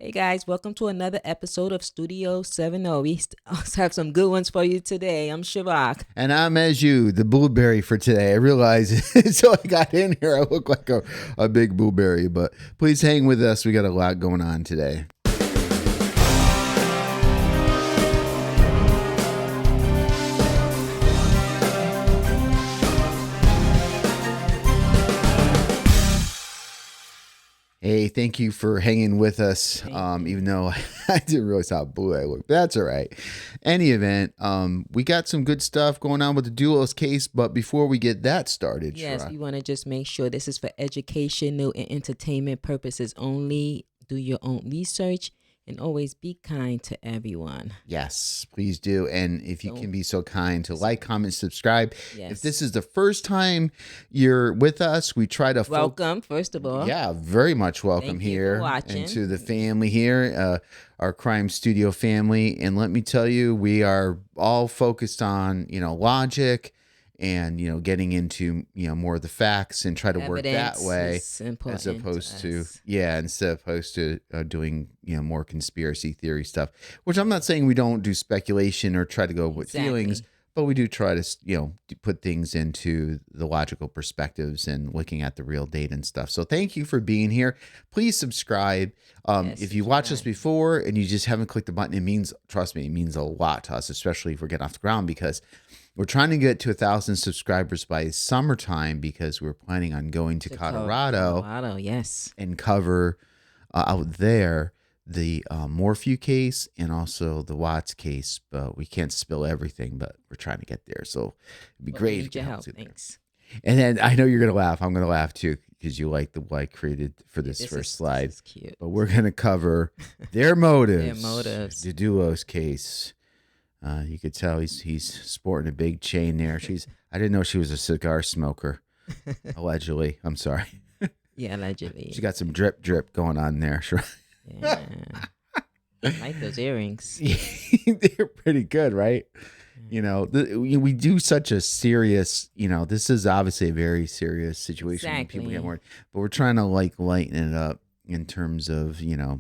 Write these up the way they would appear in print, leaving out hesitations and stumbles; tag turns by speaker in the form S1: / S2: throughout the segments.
S1: Hey guys, welcome to another episode of Studio 70. We have some good ones for you today. I'm Shavak.
S2: And I'm as you, the blueberry for today. I realize so I got in here, I look like a big blueberry, but please hang with us. We got a lot going on today. Hey, thank you for hanging with us. Even though I didn't realize how blue I look, but that's all right. Any event, we got some good stuff going on with the Dulos case, but before we get that started,
S1: Yes,
S2: Shara,
S1: we want to just make sure this is for educational and entertainment purposes only. Do your own research and always be kind to everyone.
S2: yes, please do. And if you
S1: So-
S2: can be so kind to like, comment, subscribe.
S1: Yes.
S2: If this is the first time you're with us, we try to
S1: Welcome, first of all.
S2: Yeah, very much welcome
S1: Thank you for
S2: here
S1: watching.
S2: into the family here, our crime studio family. And let me tell you, we are all focused on, logic and, getting into, more of the facts and try to work that
S1: Evidence
S2: way
S1: is important
S2: as opposed to,
S1: us.
S2: instead of opposed to doing, more conspiracy theory stuff, which I'm not saying we don't do speculation or try to go with feelings. But we do try to, put things into the logical perspectives and looking at the real data and stuff. So thank you for being here. Please subscribe.
S1: Yes,
S2: If you watched us before and you just haven't clicked the button, it means, trust me, it means a lot to us, especially if we're getting off the ground, because we're trying to get to 1,000 subscribers by summertime because we're planning on going to Colorado
S1: yes.
S2: and cover out there the Morphew case and also the Watts case, but we can't spill everything, but we're trying to get there. So it'd be great.
S1: Need your help. Thanks.
S2: And then I know you're going to laugh. I'm going to laugh too, because you like the what I created for this first slide.
S1: This is cute.
S2: But we're going to cover their motives.
S1: Their motives.
S2: The Dulos case. You could tell he's sporting a big chain there. I didn't know she was a cigar smoker. Allegedly. I'm sorry.
S1: Yeah, allegedly.
S2: She got some drip going on there. Sure.
S1: Yeah. I like those earrings.
S2: They're pretty good, right? We do such a serious, this is obviously a very serious situation when people get more, but we're trying to lighten it up in terms of,
S1: Yeah,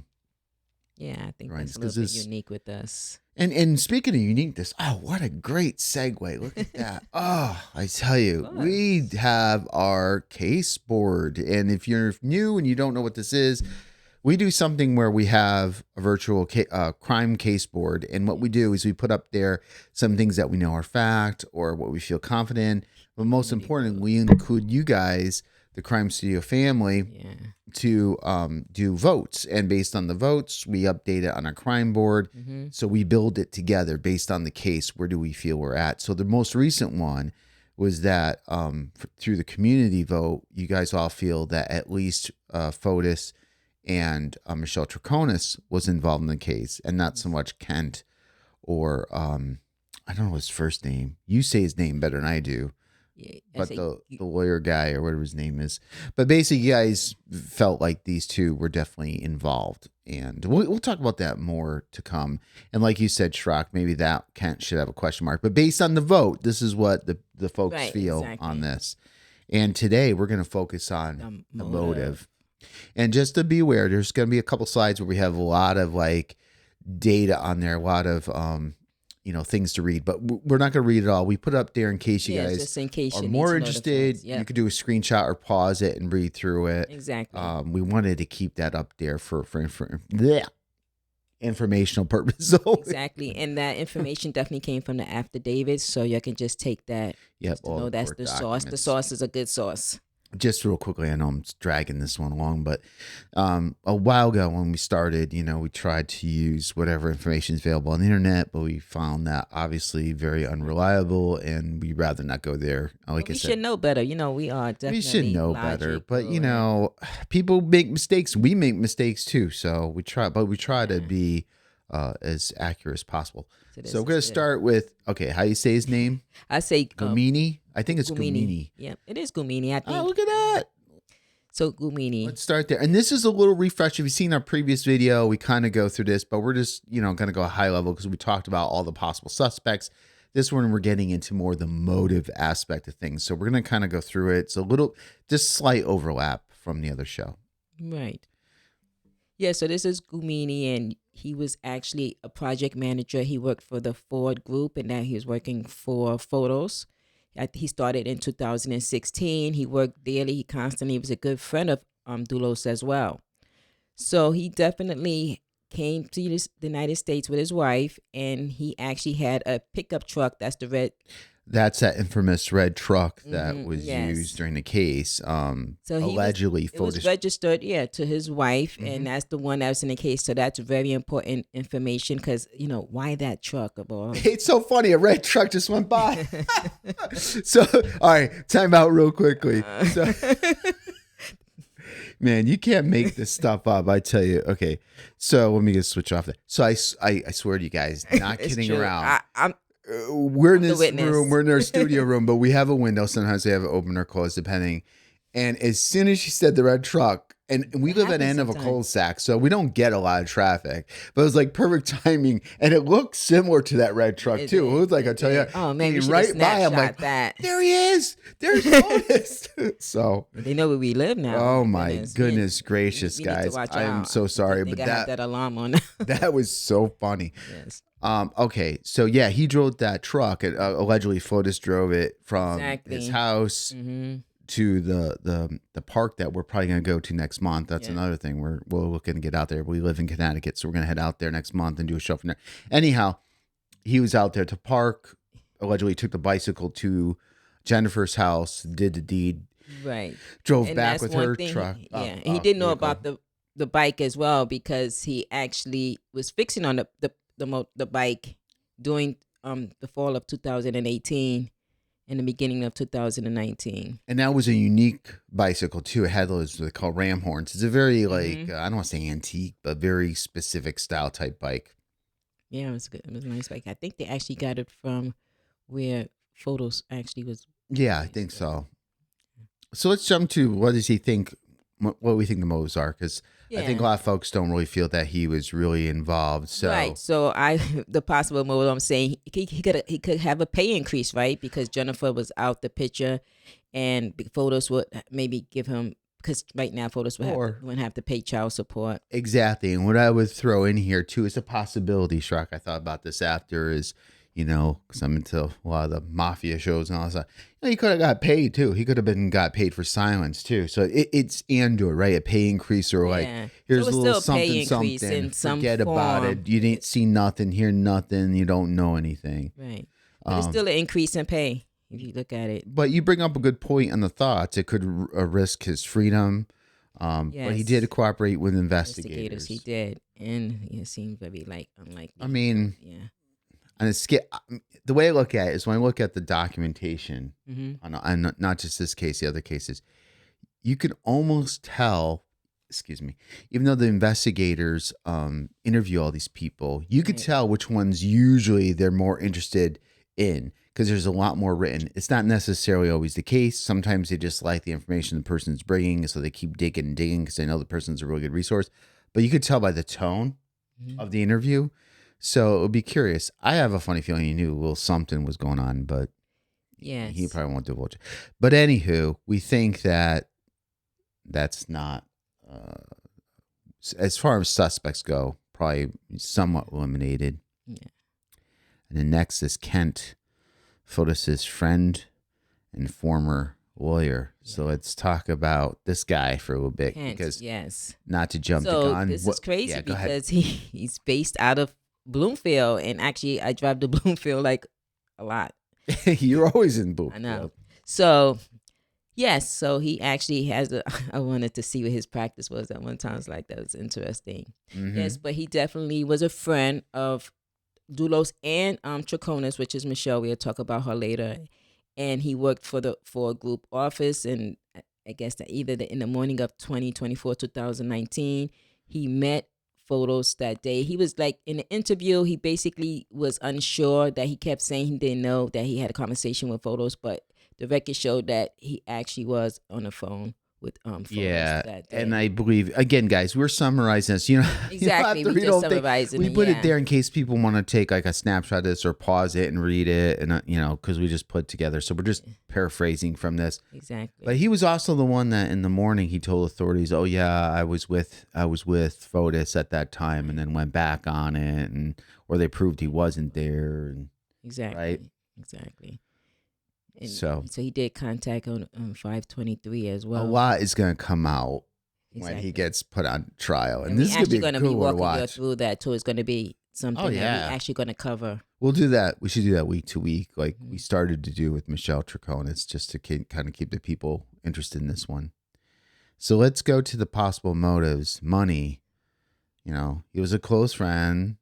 S1: I think that's a little bit unique with us.
S2: And speaking of uniqueness, oh, what a great segue. Look at that. Oh, I tell you, we have our case board. And if you're new and you don't know what this is, we do something where we have a virtual crime case board. And what we do is we put up there some things that we know are fact or what we feel confident in. But most importantly, we include you guys, the Crime Studio family, to do votes. And based on the votes, we update it on our crime board. So we build it together based on the case. Where do we feel we're at? So the most recent one was that through the community vote, you guys all feel that at least Fotis and Michelle Troconis was involved in the case, and not so much Kent or I don't know his first name. You say his name better than I do. Yeah, but the lawyer guy or whatever his name is. But basically, you guys felt like these two were definitely involved. And we'll talk about that more to come. And like you said, Shrock, maybe that Kent should have a question mark. But based on the vote, this is what the folks feel on this. And today, we're going to focus on the motive. And just to be aware, there's going to be a couple slides where we have a lot of data on there, a lot of things to read, but we're not going to read it all. We put it up there in case you guys
S1: just in case
S2: are more interested. You could do a screenshot or pause it and read through it.
S1: Exactly.
S2: We wanted to keep that up there for informational purposes.
S1: Exactly. And that information definitely came from the affidavits, so you can just take that.
S2: Yep.
S1: To know that's the source. The source is a good source.
S2: Just real quickly, I know I'm dragging this one along, but a while ago when we started, we tried to use whatever information is available on the internet, but we found that obviously very unreliable, and we'd rather not go there.
S1: Like I said, we should know better. We are definitely
S2: we should know better, but people make mistakes. We make mistakes too, so we try to be as accurate as possible. So we're going to start with, how you say his name?
S1: I say
S2: Gumini. I think it's Gumini.
S1: Yeah, it is Gumini, I think.
S2: Oh, look at that.
S1: So Gumini.
S2: Let's start there. And this is a little refresh. If you've seen our previous video, we kind of go through this, but we're just, going to go high level because we talked about all the possible suspects. This one, we're getting into more the motive aspect of things. So we're going to kind of go through it. It's a little, just slight overlap from the other show.
S1: Right. Yeah, so this is Gumini, and he was actually a project manager. He worked for the Ford Group, and now he was working for Photos. He started in 2016. He worked daily. He constantly was a good friend of Dulos as well. So he definitely came to the United States with his wife, and he actually had a pickup truck. That's the red.
S2: That's that infamous red truck that was used
S1: Yes.
S2: during the case.
S1: So
S2: Allegedly,
S1: it was registered, yeah, to his wife, and that's the one that was in the case. So that's very important information because why that truck of all?
S2: It's so funny. A red truck just went by. So, all right, time out real quickly. So, man, you can't make this stuff up. I tell you. Okay, so let me just switch off that. So I swear to you guys, not kidding
S1: true.
S2: around.
S1: I'm
S2: We're in
S1: the
S2: this
S1: witness.
S2: room. We're in our studio room, but we have a window. Sometimes they have it open or closed, depending. And as soon as she said the red truck, and we live at the end of a cul-de-sac, so we don't get a lot of traffic. But it was like perfect timing, and it looked similar to that red truck too. It was like I tell you,
S1: oh man, we
S2: right by. I'm like,
S1: that.
S2: there he is. There's Otis. So
S1: they know where we live now.
S2: Oh my goodness gracious,
S1: we
S2: guys! I'm
S1: out.
S2: so sorry,
S1: but
S2: but
S1: that alarm on.
S2: That was so funny.
S1: Yes.
S2: Okay, so yeah, he drove that truck. And, allegedly, Fotis drove it from his house to the park that we're probably going to go to next month. That's another thing. We're looking to get out there. We live in Connecticut, so we're going to head out there next month and do a show from there. Anyhow, he was out there to park. Allegedly, took the bicycle to Jennifer's house, did the deed.
S1: Right.
S2: Drove back with her truck.
S1: He didn't know about the bike as well because he actually was fixing on the bike during the fall of 2018 and the beginning of 2019.
S2: And that was a unique bicycle too. It had those they call ram horns. It's a very I don't want to say antique, but very specific style type bike.
S1: Yeah, it was good. It was a nice bike. I think they actually got it from where Photos actually was.
S2: Yeah, I think so. So let's jump to what does he think? What we think the motives are, because I think a lot of folks don't really feel that he was really involved. So
S1: right. So the possible motive, I'm saying he could have a pay increase, right? Because Jennifer was out the picture, and Photos would maybe give him because right now Photos wouldn't have to pay child support.
S2: Exactly, and what I would throw in here too is a possibility. Shrek, I thought about this after is. Because I'm into a lot of the mafia shows and all that stuff. He could have got paid too. He could have got paid for silence too. So it's Andor, right? A pay increase or like here's a little something. Forget about it. You didn't see nothing, hear nothing. You don't know anything.
S1: Right. But it's still an increase in pay if you look at it.
S2: But you bring up a good point on the thoughts. It could risk his freedom. But he did cooperate with investigators.
S1: He did, and it seemed very unlikely.
S2: I mean, and the way I look at it is when I look at the documentation, and not just this case, the other cases, you can almost tell, even though the investigators interview all these people, you could tell which ones usually they're more interested in because there's a lot more written. It's not necessarily always the case. Sometimes they just like the information the person's bringing, so they keep digging and digging because they know the person's a really good resource. But you could tell by the tone of the interview. So it would be curious. I have a funny feeling he knew a little something was going on, but he probably won't divulge it. But anywho, we think that that's not, as far as suspects go, probably somewhat eliminated.
S1: Yeah.
S2: And then next is Kent, Fotis' friend and former lawyer. So let's talk about this guy for a little bit.
S1: Kent,
S2: because
S1: yes.
S2: Not to jump the gun.
S1: This is crazy because he's based out of Bloomfield, and actually I drive to Bloomfield a lot.
S2: You're always in Bloomfield.
S1: I know. So yes, so he actually has I wanted to see what his practice was at one time. It's that was interesting. Yes, but he definitely was a friend of Dulos and Traconis, which is Michelle. We'll talk about her later. And he worked for a group office, and I guess that either in the morning of 2019, he met Photos that day. He was in the interview, he basically was unsure that he kept saying he didn't know that he had a conversation with Photos, but the record showed that he actually was on the phone with photos
S2: Yeah,
S1: that
S2: and
S1: day.
S2: I believe again, guys, we're summarizing this. You don't have
S1: Exactly,
S2: to
S1: we
S2: read the
S1: just
S2: whole thing.
S1: summarizing
S2: We
S1: it.
S2: put it
S1: Yeah,
S2: there in case people want to take like a snapshot of this or pause it and read it, and because we just put it together. So we're just paraphrasing from this. But
S1: exactly.
S2: he was also the one that in the morning he told authorities, "Oh yeah, I was with Fotis at that time," and then went back on it, or they proved he wasn't there, right?
S1: Exactly. Exactly. And
S2: So
S1: so he did contact on 523 as
S2: a
S1: well.
S2: lot is gonna come out when he
S1: Exactly.
S2: gets put on trial,
S1: And
S2: and
S1: we
S2: this is gonna be
S1: actually
S2: a
S1: going to
S2: good
S1: be
S2: one to
S1: walking you
S2: watch.
S1: through that too. It's going to be
S2: Oh
S1: something that we
S2: yeah.
S1: actually going to cover.
S2: We'll do that. We should do that week to week, like we
S1: Mhm.
S2: started to do with Michelle Triconis, just to kind of keep the people interested in this one. So let's go to the possible motives. Money. He was a close friend.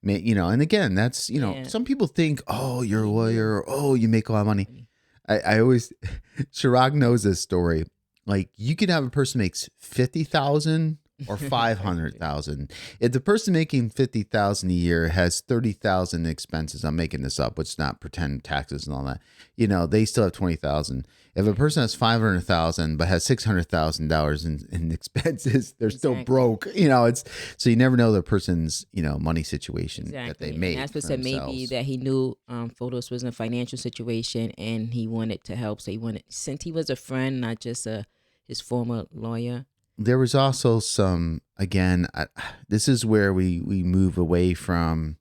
S2: And again, that's
S1: Yeah.
S2: some people think, oh, you're a
S1: He knew
S2: lawyer. Oh, you make a lot of money.
S1: money.
S2: I always, Chirag knows this story. Like you could have a person makes 50,000 or 500,000. If the person making 50,000 a year has 30,000 expenses, I'm making this up, let's not pretend taxes and all that. They still have 20,000. If a person has 500,000 but has $600,000 in expenses, they're still
S1: Exactly.
S2: broke. It's so you never know the person's money situation that they
S1: Exactly. And
S2: made
S1: that's what
S2: for
S1: said maybe
S2: themselves.
S1: that he knew Photos was in a financial situation and he wanted to help. So he wanted, since he was a friend, not just his former lawyer.
S2: There was also some, again, this is where we move away from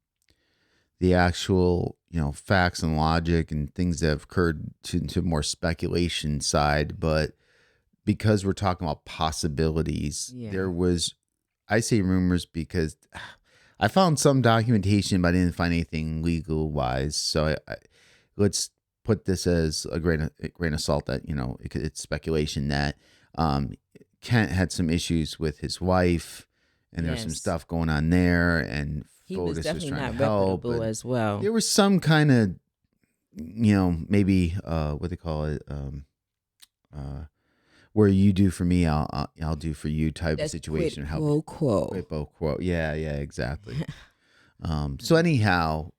S2: the actual facts and logic and things that have occurred to more speculation side, but because we're talking about possibilities,
S1: Yeah.
S2: there was, I say rumors because I found some documentation, but I didn't find anything legal wise. So let's put this as a grain of salt that it's speculation that Kent had some issues with his wife, and there was some
S1: Yes.
S2: stuff going on there, and
S1: He was
S2: Fotis was
S1: definitely
S2: trying to
S1: not
S2: help,
S1: reputable
S2: and
S1: as well.
S2: there was some kind of maybe what they call it where you do for me, I'll do for you type of
S1: That's
S2: situation.
S1: quid
S2: Help
S1: pro quo.
S2: quid pro quo. Yeah, exactly. So anyhow,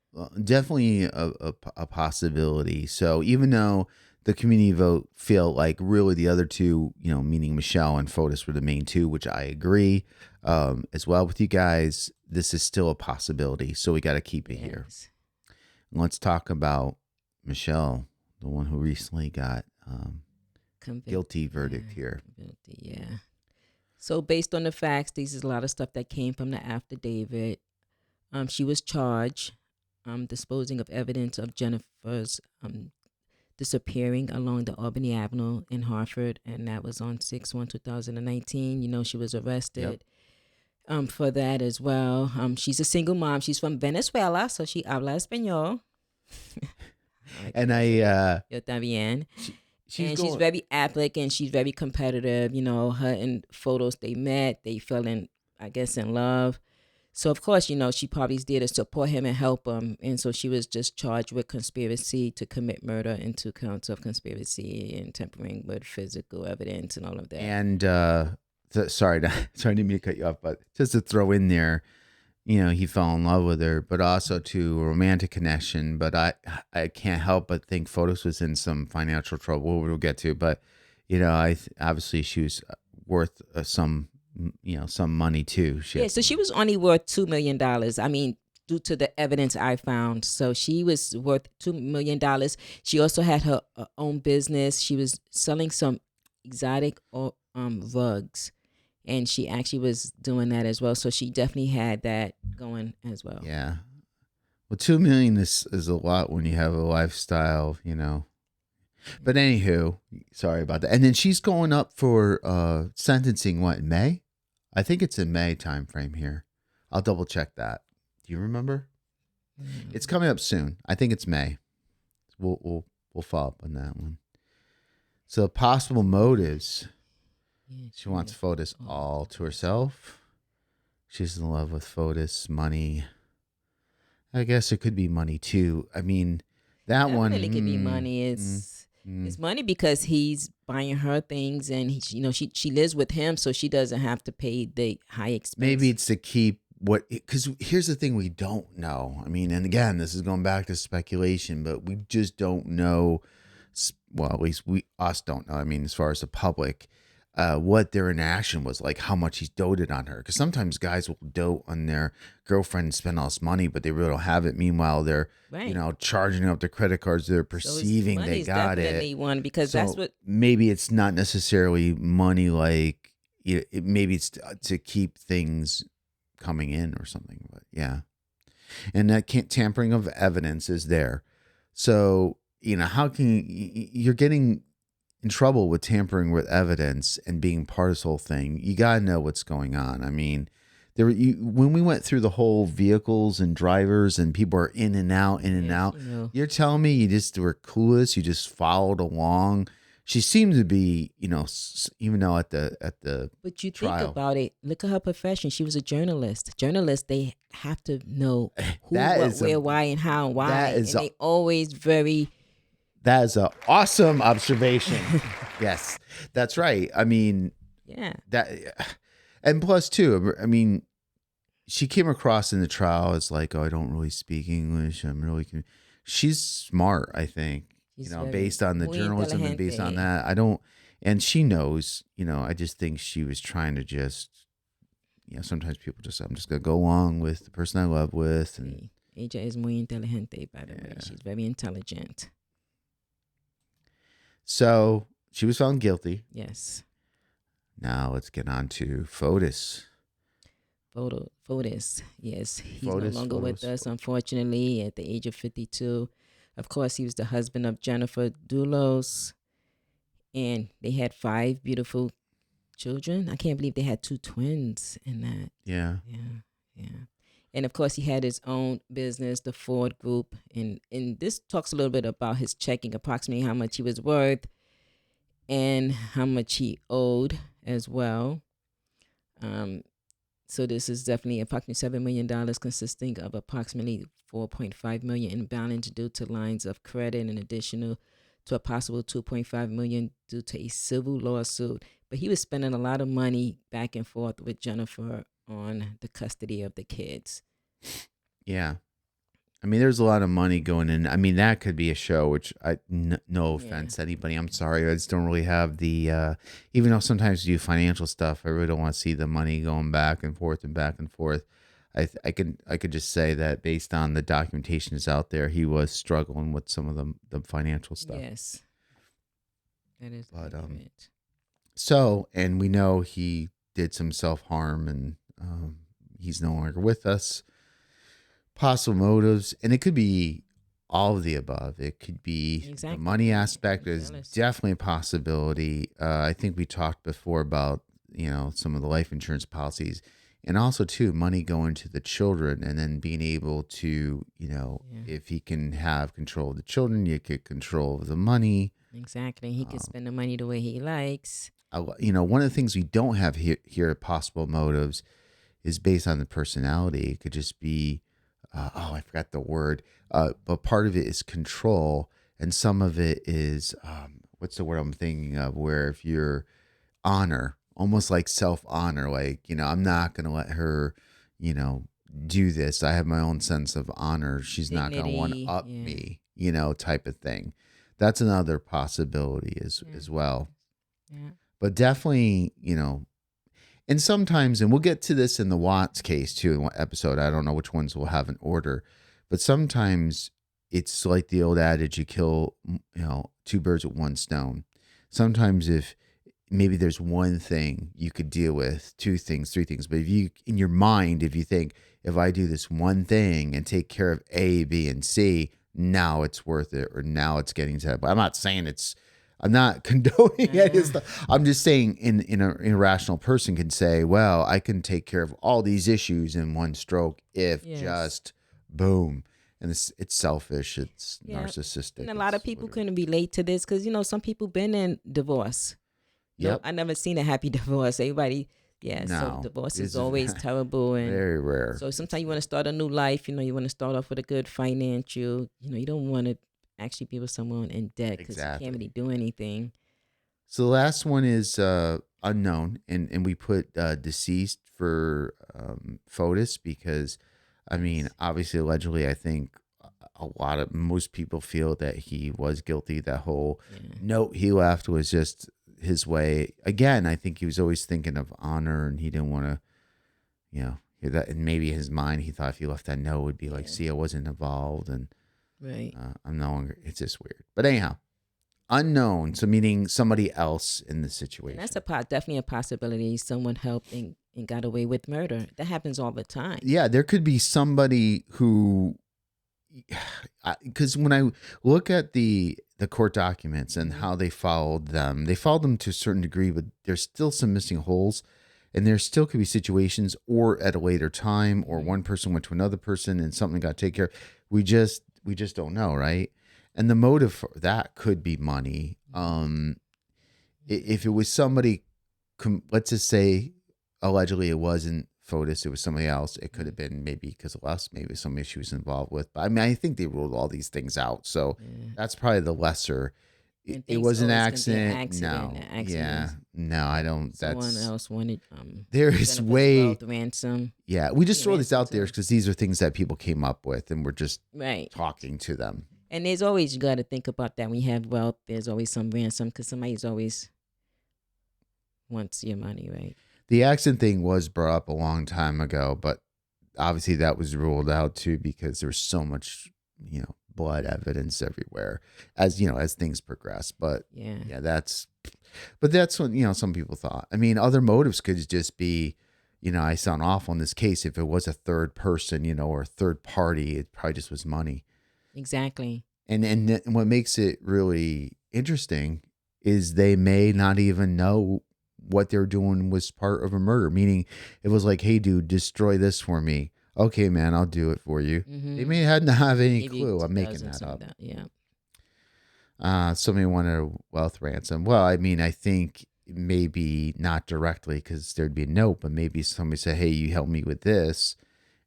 S2: definitely a possibility. So even though the community vote felt like really the other two, meaning Michelle and Fotis were the main two, which I agree as well with you guys, this is still a possibility. So we got to keep it here.
S1: Yes.
S2: Let's talk about Michelle, the one who recently got guilty verdict here.
S1: Convicted, yeah. So based on the facts, these is a lot of stuff that came from the affidavit. She was charged disposing of evidence of Jennifer's disappearing along the Albany Avenue in Hartford, and that was on 6/1/2019. She was arrested for that as well. She's a single mom. She's from Venezuela, so she habla español.
S2: And
S1: Yo también.
S2: she's
S1: She's very athletic and she's very competitive. Her and Photos, they met, they fell in, I guess, in love. So of course, she probably did to support him and help him. And so she was just charged with conspiracy to commit murder and 2 counts of conspiracy and tampering with physical evidence and all of that.
S2: And sorry, sorry, I didn't mean to cut you off, but just to throw in there, he fell in love with her, but also to a romantic connection. But I can't help but think Fotis was in some financial trouble. We'll get to, but obviously she was worth some money too.
S1: So she was only worth $2 million. I mean, due to the evidence I found. So she was worth $2 million. She also had her own business. She was selling some exotic rugs. And she actually was doing that as well. So she definitely had that going as well.
S2: Yeah. Well, 2 million is a lot when you have a lifestyle, But anywho, sorry about that. And then she's going up for sentencing, what, in May? I think it's in May time frame here. I'll double check that. Do you remember? It's coming up soon. I think it's May. We'll follow up on that one. So possible motives. She wants Fotis all to herself. She's in love with Fotis. Money. I guess it could be money too. I mean, that
S1: Definitely
S2: one
S1: could be money. It's money because he's buying her things, and she lives with him, so she doesn't have to pay the high expense.
S2: Maybe it's to keep because here's the thing we don't know. I mean, and again, this is going back to speculation, but we just don't know. Well, at least us don't know. I mean, as far as the public, what their interaction was like, how much he's doted on her. Because sometimes guys will dote on their girlfriend and spend all this money, but they really don't have it. Meanwhile, they're
S1: Right.
S2: charging up their credit cards. They're
S1: So it's
S2: perceiving
S1: money
S2: they
S1: is
S2: got
S1: definitely
S2: it.
S1: one because that's
S2: So
S1: what.
S2: maybe it's not necessarily money, like maybe it's to keep things coming in or something. But yeah, and that tampering of evidence is there. So how can you're getting in trouble with tampering with evidence and being part of this whole thing? You gotta know what's going on. I mean, when we went through the whole vehicles and drivers and people are in and out, in and
S1: Yes,
S2: out. You're telling me you just were clueless. You just followed along. She seemed to be, even though at the
S1: But you think
S2: trial,
S1: about it. Look at her profession. She was a journalist. Journalists, they have to know who,
S2: that
S1: what,
S2: is a
S1: where, why, and how, and why,
S2: that is
S1: and they always very.
S2: that is an awesome observation. Yes, that's right. I mean,
S1: Yeah.
S2: that, and plus too, I mean, she came across in the trial as like, oh, I don't really speak English. I'm really, she's smart, I think,
S1: She's
S2: based on the
S1: muy
S2: journalism and based on
S1: inteligente.
S2: that. I don't, and she knows, I just think she was trying to just, sometimes people just, I'm just going to go along with the person I love with. And
S1: Sí. Ella es muy inteligente, by the way. She's very intelligent.
S2: so she was found guilty.
S1: Yes.
S2: Now let's get on to Fotis.
S1: Fotis. Yes. He's
S2: Fotis,
S1: no longer with us, unfortunately, at the age of 52. Of course, he was the husband of Jennifer Dulos. And they had 5 beautiful children. I can't believe they had 2 twins in that.
S2: Yeah.
S1: Yeah. And of course, he had his own business, the Ford Group. And this talks a little bit about his checking, approximately how much he was worth and how much he owed as well. So this is definitely approximately $7 million, consisting of approximately $4.5 million in balance due to lines of credit, and additional to a possible $2.5 million due to a civil lawsuit. But he was spending a lot of money back and forth with Jennifer on the custody of the kids.
S2: Yeah. I mean, there's a lot of money going in. I mean, that could be a show, which no offense to anybody. I'm sorry. I just don't really have the, even though sometimes you do financial stuff, I really don't want to see the money going back and forth and back and forth. I could just say that based on the documentation that's out there, he was struggling with some of the financial stuff.
S1: Yes. That is accurate.
S2: So, and we know he did some self-harm, and he's no longer with us. Possible motives, and it could be all of the above. It could be the money aspect is definitely a possibility. I think we talked before about some of the life insurance policies, and also too money going to the children, and then being able to if he can have control of the children, you get control of the money.
S1: Exactly, he can spend the money the way he likes.
S2: One of the things we don't have here at possible motives is based on the personality. It could just be I forgot the word, but part of it is control, and some of it is what's the word I'm thinking of, where if you're honor, almost like self-honor, like I'm not gonna let her do this. I have my own sense of honor. She's
S1: Dignity,
S2: not gonna one up me, type of thing. That's another possibility as well.
S1: Yeah.
S2: But definitely, and sometimes, and we'll get to this in the Watts case too in one episode. I don't know which ones we'll have in order, but sometimes it's like the old adage, you kill, 2 birds with 1 stone. Sometimes if maybe there's one thing you could deal with, 2 things, 3 things, but if you, in your mind, if you think, if I do this one thing and take care of A, B, and C, now it's worth it, or now it's getting to that. But I'm not saying I'm not condoning any stuff. I'm just saying an irrational person can say, well, I can take care of all these issues in one stroke if just boom. And it's selfish. It's narcissistic.
S1: And a lot of people couldn't relate to this because, some people been in divorce.
S2: Yep.
S1: I never seen a happy divorce. Everybody, so divorce is always terrible. And
S2: very rare.
S1: So sometimes you want to start a new life. You want to start off with a good financial, you don't want to actually be with someone in debt because you can't really do anything.
S2: So the last one is unknown, and we put deceased for Fotis because, I mean, obviously, allegedly, I think most people feel that he was guilty. That whole note he left was just, his way. Again, I think he was always thinking of honor, and he didn't want to, hear that. And maybe in his mind, he thought if he left that note, it would be like, see, I wasn't involved, and
S1: Right.
S2: I'm no longer. It's just weird. But anyhow, unknown. So meaning somebody else in the situation.
S1: And that's definitely a possibility. Someone helped and got away with murder. That happens all the time.
S2: Yeah, there could be somebody who, because when I look at the court documents and how they followed them to a certain degree, but there's still some missing holes, and there still could be situations, or at a later time, or one person went to another person and something got taken care of. We just don't know, right? And the motive for that could be money. If it was somebody, let's just say, allegedly it wasn't Fotis, it was somebody else. It could have been maybe because of us, maybe some issues involved with. But I mean, I think they ruled all these things out, so that's probably the lesser. It was an accident. No, yeah, no, I don't.
S1: Someone else wanted.
S2: There is way
S1: ransom.
S2: Yeah, we just throw this out there because these are things that people came up with, and we're just talking to them.
S1: And there's always, you got to think about that. When you have wealth, there's always some ransom because somebody's always wants your money, right?
S2: The accident thing was brought up a long time ago, but obviously that was ruled out too because there was so much, blood evidence everywhere as things progress. But that's what, some people thought. I mean, other motives could just be, I sound awful in this case. If it was a third person, or a third party, it probably just was money.
S1: Exactly.
S2: And what makes it really interesting is they may not even know what they're doing was part of a murder. Meaning it was like, hey, dude, destroy this for me. Okay, man, I'll do it for you. Mm-hmm. They may not have any clue. I'm making that up. Somebody wanted a wealth ransom. Well, I mean, I think maybe not directly because there'd be a note, but maybe somebody said, hey, you help me with this.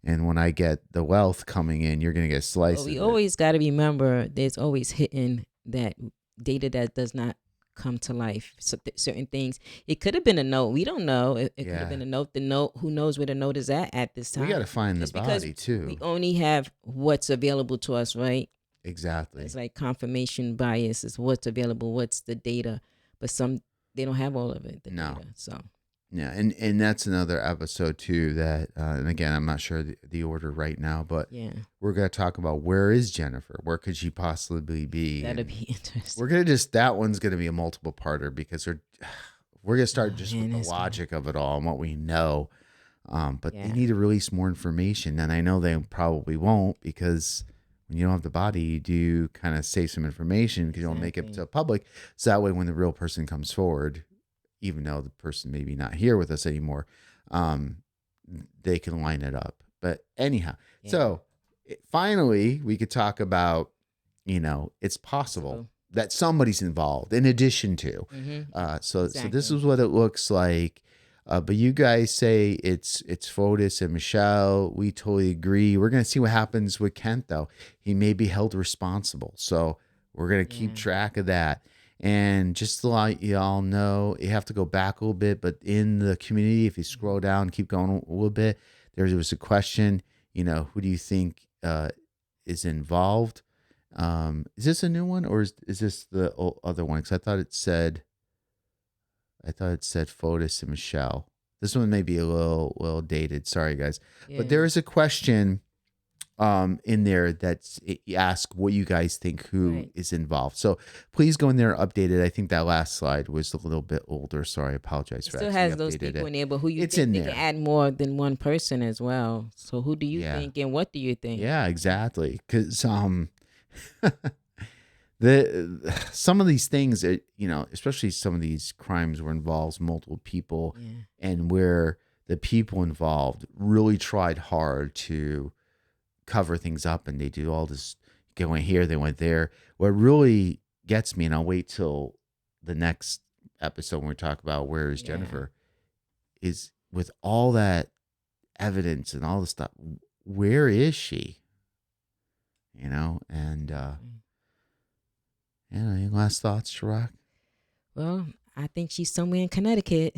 S2: And when I get the wealth coming in, you're going to get sliced.
S1: We always got to remember there's always hidden that data that does not come to life. So certain things. It could have been a note. We don't know. It could have been a note. The note, who knows where the note is at this time.
S2: We got to find the body too.
S1: We only have what's available to us, right?
S2: Exactly.
S1: It's like confirmation bias is what's available, what's the data. But they don't have all of it.
S2: No.
S1: Data, so.
S2: Yeah, and that's another episode too that, and again, I'm not sure the order right now, but we're going to talk about where is Jennifer? Where could she possibly be?
S1: That'd be interesting.
S2: We're going to that one's going to be a multiple parter because we're going to start with the logic of it all and what we know. But they need to release more information, and I know they probably won't because when you don't have the body, you do kind of save some information because you don't make it to the public. So that way when the real person comes forward, even though the person may be not here with us anymore, they can line it up. But anyhow, so finally we could talk about, it's possible that somebody's involved in addition to. So this is what it looks like. But you guys say it's Fotis and Michelle. We totally agree. We're going to see what happens with Kent, though. He may be held responsible. So we're going to keep track of that. And just to let you all know, you have to go back a little bit, but in the community, if you scroll down, keep going a little bit, there was a question, who do you think is involved? Is this a new one or is this the other one? Because I thought it said Fotis and Michelle. This one may be a little dated. Sorry, guys. Yeah. But there is a question in there that's ask what you guys think who is involved. So please go in there, update it. I think that last slide was a little bit older. Sorry, I apologize for that.
S1: Still has those people in there, but who you think they can add more than one person as well. So who do you think and what do you think?
S2: Yeah, exactly. Because some of these things, especially some of these crimes where involves multiple people and where the people involved really tried hard to cover things up, and they do all this. They went here, they went there. What really gets me, and I'll wait till the next episode when we talk about where is Jennifer, is with all that evidence and all the stuff. Where is she? And any last thoughts, Chirac?
S1: Well, I think she's somewhere in Connecticut.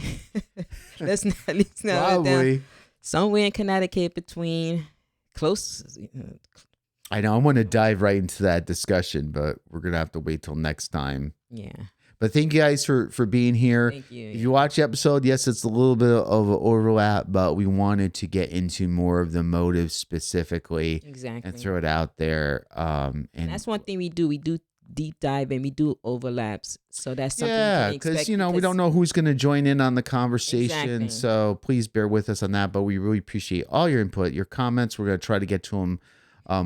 S1: Let's not
S2: probably
S1: somewhere in Connecticut between. Close.
S2: I know. I want to dive right into that discussion, but we're going to have to wait till next time.
S1: Yeah.
S2: But thank you guys for being here.
S1: Thank you.
S2: If you watch the episode, yes, it's a little bit of an overlap, but we wanted to get into more of the motives specifically.
S1: Exactly.
S2: And throw it out there.
S1: And that's one thing we do. We do deep dive and we do overlaps. So that's something you can expect.
S2: Because, we don't know who's going to join in on the conversation.
S1: Exactly.
S2: So please bear with us on that. But we really appreciate all your input, your comments. We're going to try to get to them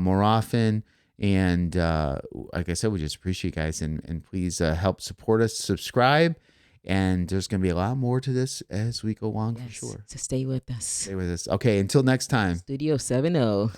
S2: more often. And like I said, we just appreciate you guys. And please help support us, subscribe. And there's going to be a lot more to this as we go along, for sure.
S1: So stay with us.
S2: Stay with us. Okay, until next time.
S1: Studio 70.